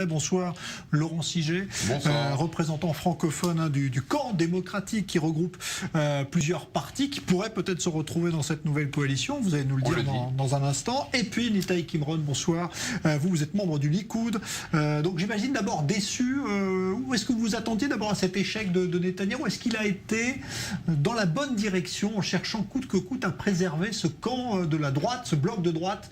Bonsoir Laurent Siget, représentant francophone du camp démocratique qui regroupe plusieurs partis qui pourraient peut-être se retrouver dans cette nouvelle coalition. Vous allez nous le dire dans un instant. Et puis Nitaï Kimron, bonsoir. Vous êtes membre du Likoud. Donc j'imagine d'abord déçu. Où est-ce que vous vous attendiez d'abord à cet échec de Netanyahou? Est-ce qu'il a été dans la bonne direction en cherchant coûte que coûte à préserver ce camp de la droite, ce bloc de droite,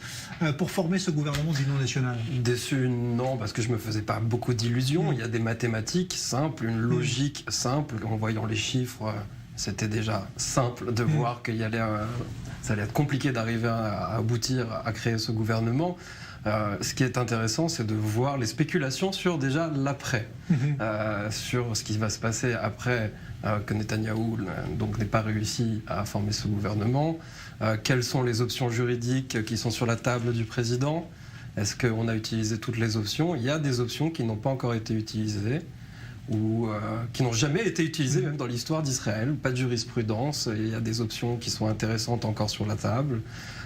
pour former ce gouvernement d'union nationale? Déçu, non, parce que je me faisais pas beaucoup d'illusions. Il y a des mathématiques simples, une logique simple. En voyant les chiffres, c'était déjà simple de voir qu'il allait, ça allait être compliqué d'arriver à aboutir à créer ce gouvernement. Ce qui est intéressant, c'est de voir les spéculations sur déjà l'après, sur ce qui va se passer après que Netanyahou donc n'ait pas réussi à former ce gouvernement. Quelles sont les options juridiques qui sont sur la table du président? Est-ce qu'on a utilisé toutes les options? Il y a des options qui n'ont pas encore été utilisées ou qui n'ont jamais été utilisées même dans l'histoire d'Israël. Pas de jurisprudence. Il y a des options qui sont intéressantes encore sur la table.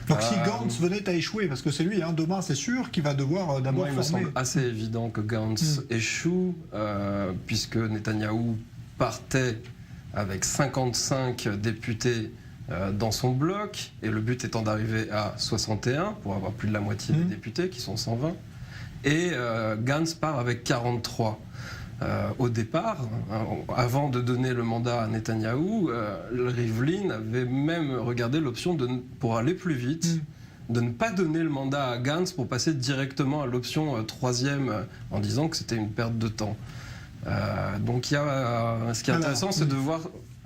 Donc si Gantz venait à échouer, parce que c'est lui, demain c'est sûr qu'il va devoir d'abord former... Il me semble assez évident que Gantz échoue, puisque Netanyahou partait avec 55 députés dans son bloc, et le but étant d'arriver à 61 pour avoir plus de la moitié des députés qui sont 120, et Gantz part avec 43 au départ. Avant de donner le mandat à Netanyahou, Rivlin avait même regardé l'option pour aller plus vite, de ne pas donner le mandat à Gantz pour passer directement à l'option troisième, en disant que c'était une perte de temps. Donc ce qui est intéressant, c'est de voir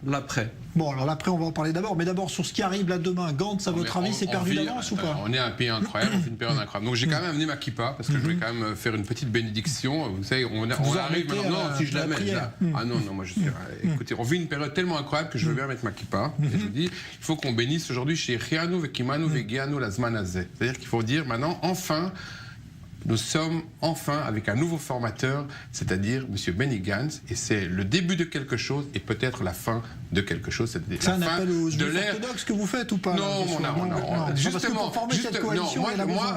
l'après. Bon, alors l'après, on va en parler d'abord. Mais d'abord, sur ce qui arrive là demain, Gantz, à votre avis, c'est perdu d'avance ou pas? On est un pays incroyable, on fait une période incroyable. Donc j'ai quand même amené ma kippa, parce que je voulais quand même faire une petite bénédiction. Vous savez, on arrive maintenant. Non, si je la mets. Ah non, moi je suis. Écoutez, on vit une période tellement incroyable que je veux bien mettre ma kippa. Et je vous dis, il faut qu'on bénisse aujourd'hui chez Chianu, Vekimanu, Vegianu, Lazmanazé. C'est-à-dire qu'il faut dire maintenant, enfin, nous sommes enfin avec un nouveau formateur, c'est-à-dire M. Benny Gantz, et c'est le début de quelque chose et peut-être la fin de quelque chose. C'est un appel aux juifs orthodoxes que vous faites ou pas? Non, justement,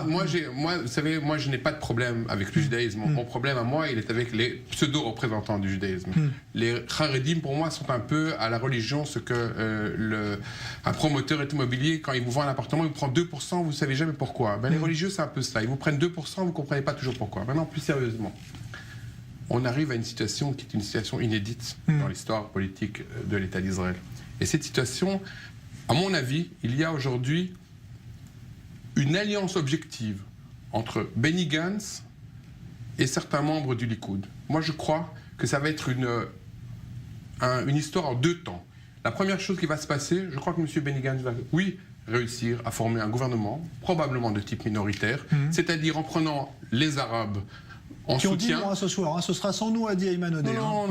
moi, vous savez, moi je n'ai pas de problème avec le judaïsme. Mon problème à moi, il est avec les pseudo-représentants du judaïsme. Les Haredim, pour moi, sont un peu à la religion ce que un promoteur immobilier, quand il vous vend un appartement, il vous prend 2%, vous ne savez jamais pourquoi. Les religieux, c'est un peu ça. Ils vous prennent 2%, vous ne comprenez pas toujours pourquoi. Maintenant, plus sérieusement, on arrive à une situation qui est une situation inédite dans l'histoire politique de l'État d'Israël. Et cette situation, à mon avis, il y a aujourd'hui une alliance objective entre Benny Gantz et certains membres du Likoud. Moi, je crois que ça va être une histoire en deux temps. La première chose qui va se passer, je crois que M. Benny Gantz va, réussir à former un gouvernement, probablement de type minoritaire, c'est-à-dire en prenant les Arabes en qui soutien. Ont dit ce soir, ce sera sans nous, a dit Ayman Odeh. Non.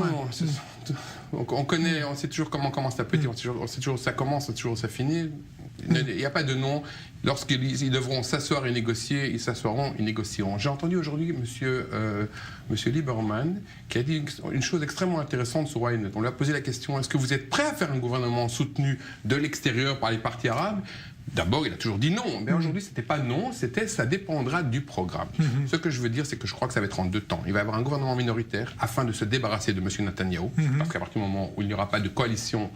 On connaît, on sait toujours comment commence ça peut être, on sait toujours ça commence, on sait toujours ça finit. Il n'y a pas de nom. Lorsqu'ils devront s'asseoir et négocier, ils s'assoiront, ils négocieront. J'ai entendu aujourd'hui Monsieur Lieberman qui a dit une chose extrêmement intéressante sur Ynet. On lui a posé la question, est-ce que vous êtes prêt à faire un gouvernement soutenu de l'extérieur par les partis arabes? D'abord, il a toujours dit non. Mais aujourd'hui, c'était pas non, c'était ça dépendra du programme. Ce que je veux dire, c'est que je crois que ça va être en deux temps. Il va y avoir un gouvernement minoritaire afin de se débarrasser de M. Netanyahou, parce qu'à partir du moment où il n'y aura pas de coalition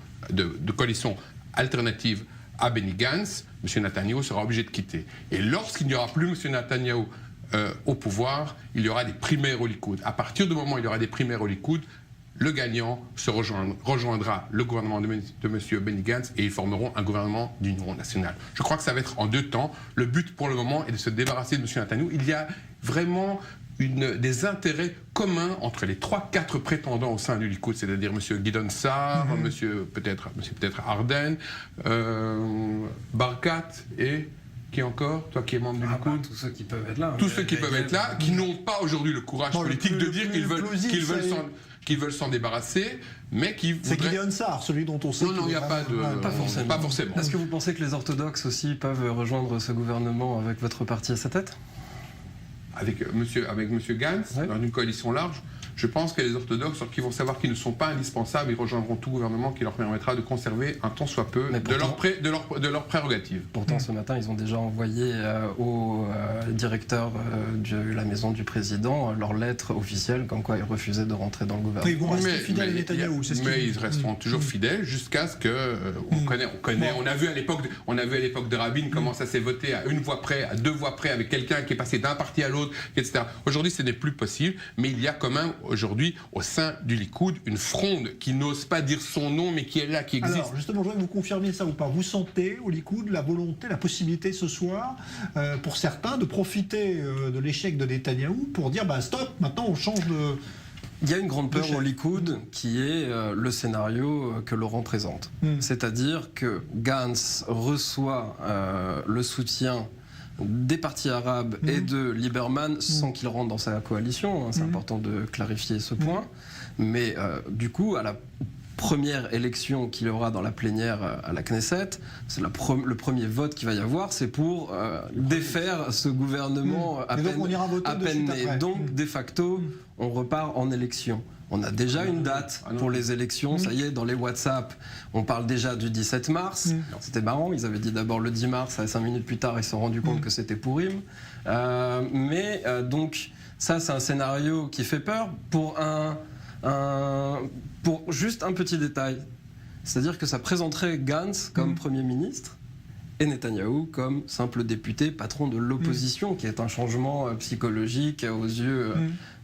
alternative à Benny Gantz, M. Netanyahou sera obligé de quitter. Et lorsqu'il n'y aura plus M. Netanyahou au pouvoir, il y aura des primaires au Likoud. À partir du moment où il y aura des primaires au Likoud, le gagnant rejoindra le gouvernement de M. Benny Gantz et ils formeront un gouvernement d'union nationale. Je crois que ça va être en deux temps. Le but pour le moment est de se débarrasser de M. Netanyahou. Il y a vraiment des intérêts communs entre les 3-4 prétendants au sein du Likoud, c'est-à-dire M. Gideon Sa'ar, M. peut-être Arden, Barkat et... Qui encore? Toi qui es membre du Likoud? Tous ceux qui peuvent être là. Tous ceux qui peuvent être là, qui n'ont pas aujourd'hui le courage politique de dire qu'ils veulent s'en débarrasser, mais qui voudraient... C'est Gideon Sa'ar, celui dont on sait... Non, il n'y a pas de... Pas forcément. Est-ce que vous pensez que les orthodoxes aussi peuvent rejoindre ce gouvernement avec votre parti à sa tête? Avec monsieur Gantz, dans une coalition large? Je pense que les orthodoxes, qui vont savoir qu'ils ne sont pas indispensables, ils rejoindront tout gouvernement qui leur permettra de conserver un tant soit peu de leur prérogative. Pourtant, ce matin, ils ont déjà envoyé au directeur de la maison du président leur lettre officielle comme quoi ils refusaient de rentrer dans le gouvernement. Ils vont rester fidèles à Netanyahou, c'est ce mais ils resteront toujours fidèles jusqu'à ce que on a vu à l'époque de Rabin comment ça s'est voté à 1 voix près, à 2 voix près, avec quelqu'un qui est passé d'un parti à l'autre, etc. Aujourd'hui, ce n'est plus possible, mais il y a quand même aujourd'hui au sein du Likoud une fronde qui n'ose pas dire son nom, mais qui est là, qui existe. Alors justement, je voudrais que vous confirmiez ça ou pas. Vous sentez au Likoud la volonté, la possibilité ce soir, pour certains, de profiter de l'échec de Netanyahou pour dire stop, maintenant on change de... Il y a une grande peur au Likoud qui est le scénario que Laurent présente. C'est-à-dire que Gantz reçoit le soutien des partis arabes et de Lieberman sans qu'il rentre dans sa coalition. C'est important de clarifier ce point. Mais du coup, à la première élection qu'il y aura dans la plénière à la Knesset, c'est le premier vote qu'il va y avoir, c'est pour défaire ce gouvernement à peine né. Donc, de facto, on repart en élection. On a déjà une date pour les élections, ça y est, dans les WhatsApp, on parle déjà du 17 mars. C'était marrant, ils avaient dit d'abord le 10 mars, et 5 minutes plus tard, ils se sont rendus compte que c'était Pourim. Donc, ça, c'est un scénario qui fait peur pour pour juste un petit détail. C'est-à-dire que ça présenterait Gantz comme Premier ministre et Netanyahou comme simple député, patron de l'opposition, qui est un changement psychologique aux yeux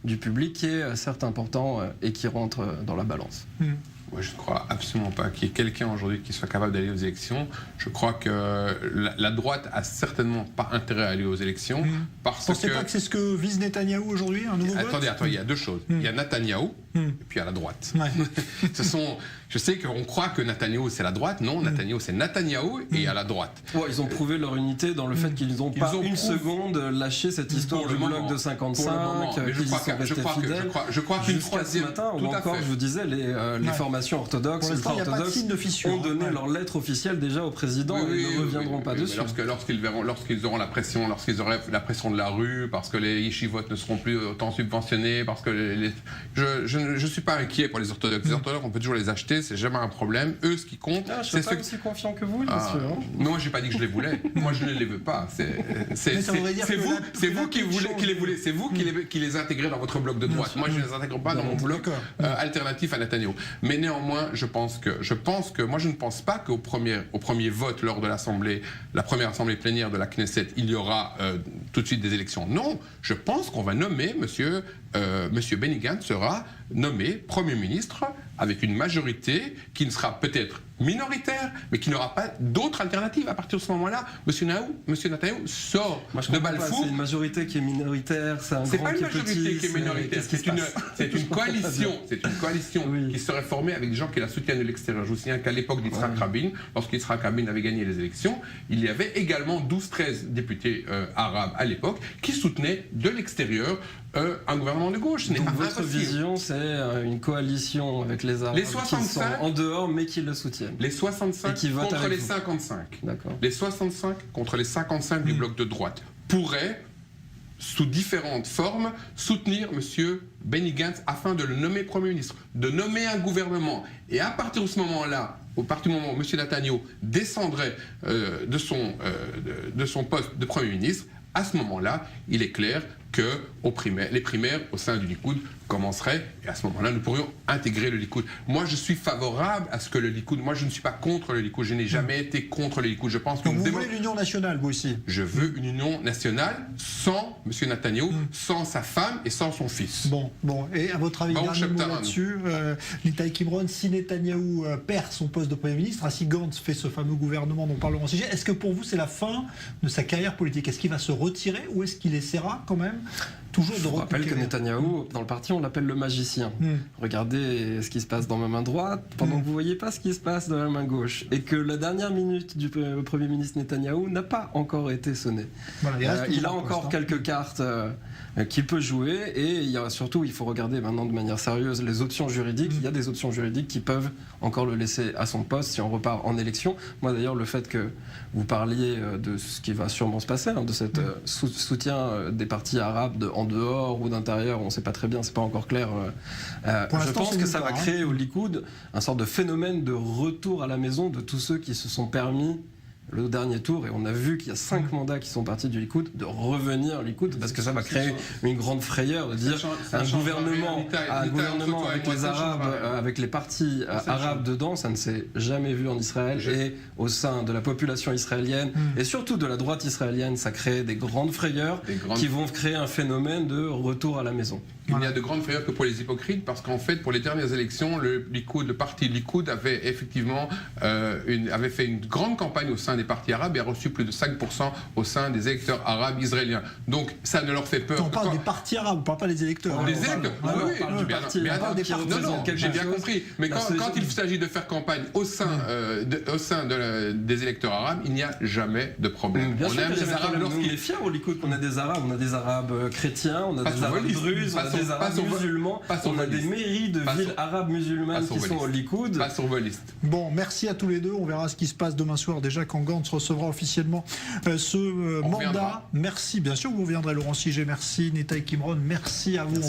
du public qui est certes important et qui rentre dans la balance. Moi, je ne crois absolument pas qu'il y ait quelqu'un aujourd'hui qui soit capable d'aller aux élections. Je crois que la droite a certainement pas intérêt à aller aux élections parce que... Vous ne pensez pas que c'est ce que vise Netanyahou aujourd'hui, un nouveau vote ? Attendez, il y a deux choses. Il y a Netanyahou et puis il y a la droite. Je sais qu'on croit que Netanyahou c'est la droite. Non, Netanyahou c'est Netanyahou et il y a la droite. Ils ont prouvé leur unité dans le fait qu'ils n'ont pas une seconde lâché cette histoire du bloc de 55, qu'ils sont restés fidèles. Je crois qu'une troisième... Ce matin, ou encore, je vous disais, les formations orthodoxes, ultra-orthodoxes, ont donné leur lettre officielle déjà au président et ne reviendront pas dessus. Lorsqu'ils auront la pression, lorsqu'ils auront la pression de la rue, parce que les yeshivot ne seront plus autant subventionnés, parce que je ne suis pas inquiet pour les orthodoxes. Les orthodoxes, on peut toujours les acheter, c'est jamais un problème. Eux, ce qui compte, je ne suis pas aussi confiant que vous, monsieur. Moi, j'ai pas dit que je les voulais. Moi, je ne les veux pas. C'est vous qui les voulez. C'est vous qui les intégrez dans votre bloc de droite. Moi, je ne les intègre pas dans mon bloc alternatif à Netanyahou. Mais néanmoins, je pense que moi, je ne pense pas qu'au premier vote lors de la première assemblée plénière de la Knesset, il y aura tout de suite des élections. Non, je pense qu'on va nommer Monsieur Benny Gantz sera nommé Premier ministre avec une majorité qui ne sera peut-être minoritaire, mais qui n'aura pas d'autre alternative. À partir de ce moment-là, Monsieur Netanyahou sort de Balfour. C'est une majorité qui est minoritaire, c'est pas une majorité qui est minoritaire, c'est une coalition. C'est une coalition qui serait formée avec des gens qui la soutiennent de l'extérieur. Je vous signale qu'à l'époque d'Yitzhak Rabin, lorsqu'Yitzhak Rabin avait gagné les élections, il y avait également 12-13 députés arabes à l'époque qui soutenaient de l'extérieur un gouvernement de gauche. Donc votre vision, c'est une coalition avec les Arabes qui sont en dehors mais qui le soutiennent. Les 65 contre les 55. Les 65 contre les 55 du bloc de droite pourraient, sous différentes formes, soutenir M. Benny Gantz afin de le nommer Premier ministre, de nommer un gouvernement. Et à partir de ce moment-là, au partir du moment où M. Netanyahou descendrait de son poste de Premier ministre, à ce moment-là, il est clair que les primaires au sein du Likoud commenceraient, et à ce moment-là, nous pourrions intégrer le Likoud. Moi, je suis favorable à ce que le Likoud... Moi, je ne suis pas contre le Likoud. Je n'ai jamais été contre le Likoud. Je pense que vous voulez l'union nationale, vous aussi? Je veux une union nationale sans M. Netanyahou, sans sa femme et sans son fils. Bon. Et à votre avis, dernier mot là-dessus, Litai Kimron, si Netanyahou perd son poste de Premier ministre, si Gantz fait ce fameux gouvernement dont parle Laurent Siget, est-ce que pour vous, c'est la fin de sa carrière politique? Est-ce qu'il va se retirer ou est-ce qu'il essaiera quand même toujours de reconquérir? Je rappelle que Netanyahou, dans le parti, on l'appelle le magicien. Regardez ce qui se passe dans ma main droite pendant que vous ne voyez pas ce qui se passe dans la main gauche. Et que la dernière minute du Premier ministre Netanyahou n'a pas encore été sonnée. Voilà, il a encore quelques cartes qu'il peut jouer. Et surtout, il faut regarder maintenant de manière sérieuse les options juridiques. Il y a des options juridiques qui peuvent encore le laisser à son poste si on repart en élection. Moi d'ailleurs, le fait que vous parliez de ce qui va sûrement se passer, de cet soutien des partis arabes en dehors ou d'intérieur, on ne sait pas très bien, c'est pas encore clair. Je pense que ça va créer au Likoud un sorte de phénomène de retour à la maison de tous ceux qui se sont permis le dernier tour, et on a vu qu'il y a 5 mandats qui sont partis du Likoud, de revenir au Likoud, parce que ça va créer une grande frayeur de dire un gouvernement avec les Arabes, avec les partis arabes dedans, ça ne s'est jamais vu en Israël, et au sein de la population israélienne, et surtout de la droite israélienne, ça crée des grandes frayeurs qui vont créer un phénomène de retour à la maison. Il n'y a de grandes frayeurs que pour les hypocrites, parce qu'en fait, pour les dernières élections, le parti Likoud avait effectivement avait fait une grande campagne au sein des partis arabes et a reçu plus de 5% au sein des électeurs arabes israéliens. Donc ça ne leur fait peur. On parle des partis arabes, on ne parle pas des électeurs. Des électeurs, j'ai bien compris. Mais quand il s'agit de faire campagne au sein des électeurs arabes, il n'y a jamais de problème. On aime les Arabes. On est fiers au Likoud qu'on a des Arabes. On a des Arabes chrétiens, on a des Arabes druzes, on a des Arabes musulmans, on a des mairies de villes arabes musulmanes qui sont au Likoud. Pas sur vos listes. Bon, merci à tous les deux. On verra ce qui se passe demain soir déjà quand Gantz recevra officiellement ce mandat. Merci, bien sûr, vous reviendrez, Laurent Siget. Merci, Nitaï Kimron. Merci à vous.